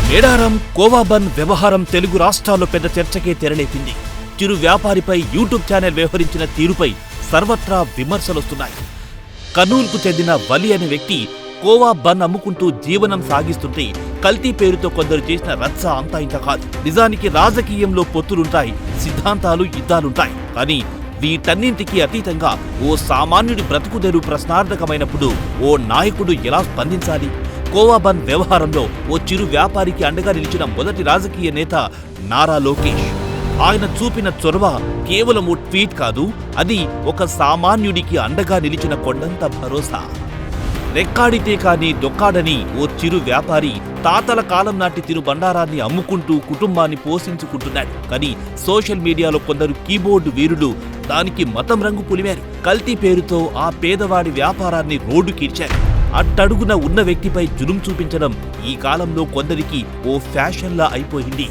Medaram khoa bun వ్యవహారం తెలుగు రాష్ట్రాల్లో పెద్ద చర్చకే తెరలేపింది. చిరు వ్యాపారిపై యూట్యూబ్ ఛానల్ వ్యవహరించిన తీరుపై సర్వత్రా విమర్శలొస్తున్నాయి. కర్నూలుకు చెందిన వలి అనే వ్యక్తి కోవా బన్ అమ్ముకుంటూ జీవనం సాగిస్తుంటే కల్తీ పేరుతో కొందరు చేసిన రచ్చ అంతా ఇంత కాదు. నిజానికి రాజకీయంలో పొత్తులుంటాయి, సిద్ధాంతాలు యుద్ధాలుంటాయి. కానీ వీటన్నింటికీ అతీతంగా ఓ సామాన్యుడి బ్రతుకుదెరు ప్రశ్నార్థకమైనప్పుడు ఓ నాయకుడు ఎలా స్పందించాలి? కోవా బన్ వ్యవహారంలో ఓ చిరు వ్యాపారికి అండగా నిలిచిన మొదటి రాజకీయ నేత నారా లోకేష్. ఆయన చూపిన చొరవ కేవలం ఓ ట్వీట్ కాదు, అది ఒక సామాన్యుడికి అండగా నిలిచిన కొండంత భరోసా. రెక్కాడితే కాని దొక్కాడని ఓ చిరు వ్యాపారి తాతల కాలం నాటి తిరు బండారాన్ని అమ్ముకుంటూ కుటుంబాన్ని పోషించుకుంటున్నాడు. కానీ సోషల్ మీడియాలో కొందరు కీబోర్డు వీరులు దానికి మతం రంగు పులిమారు. కల్తీ పేరుతో ఆ పేదవాడి వ్యాపారాన్ని రోడ్డుకీర్చారు. అట్టడుగున ఉన్న వ్యక్తిపై జులుం చూపించడం ఈ కాలంలో కొందరికి ఓ ఫ్యాషన్లా అయిపోయింది.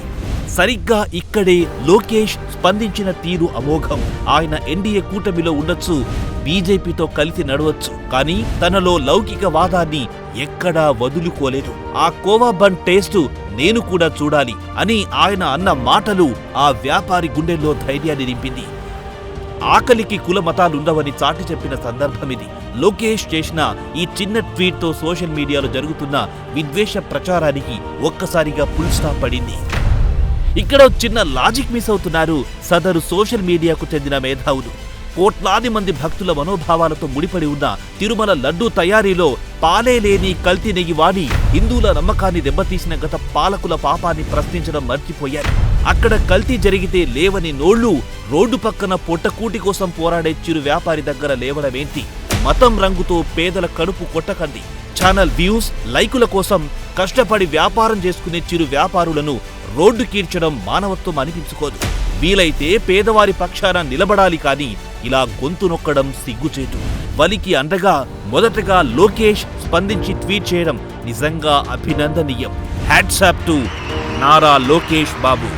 సరిగ్గా ఇక్కడే లోకేష్ స్పందించిన తీరు అమోఘం. ఆయన ఎన్డీఏ కూటమిలో ఉండొచ్చు, బీజేపీతో కలిసి నడవచ్చు, కానీ తనలో లౌకిక వాదాన్ని ఎక్కడా వదులుకోలేదు. ఆ కోవా బన్ టేస్టు నేను కూడా చూడాలి అని ఆయన అన్న మాటలు ఆ వ్యాపారి గుండెల్లో ధైర్యాన్ని నింపింది. ఆకలికి కుల మతాలుండవని చాటి చెప్పిన సందర్భమిది. లోకేష్ చేసిన ఈ చిన్న ట్వీట్తో సోషల్ మీడియాలో జరుగుతున్న విద్వేష ప్రచారానికి ఒక్కసారిగా ఫుల్ స్టాప్ పడింది. ఇక్కడ చిన్న లాజిక్ మిస్ అవుతున్నారు సదరు సోషల్ మీడియాకు చెందిన మేధావులు. కోట్లాది మంది భక్తుల మనోభావాలతో ముడిపడి ఉన్న తిరుమల లడ్డూ తయారీలో పాలే లేని కల్తీ నెయ్యి వాడి హిందువుల నమ్మకాన్ని దెబ్బతీసిన గత పాలకుల పాపాన్ని ప్రశ్నించడం మర్చిపోయారు. అక్కడ కల్తీ జరిగితే లేవని నోళ్లు రోడ్డు పక్కన పొట్టకూటి కోసం పోరాడే చిరు వ్యాపారి దగ్గర లేవడమేంటి? మతం రంగుతో పేదల కడుపు కొట్టకండి. ఛానల్ వ్యూస్, లైకుల కోసం కష్టపడి వ్యాపారం చేసుకునే చిరు వ్యాపారులను రోడ్డు కీర్చడం మానవత్వం అనిపించుకోదు. వీలైతే పేదవారి పక్షాన నిలబడాలి, కానీ ఇలా గొంతు నొక్కడం సిగ్గుచేటు. వలికి అండగా మొదటగా లోకేష్ స్పందించి ట్వీట్ చేయడం నిజంగా అభినందనీయం. Hats off to Nara Lokesh Babu.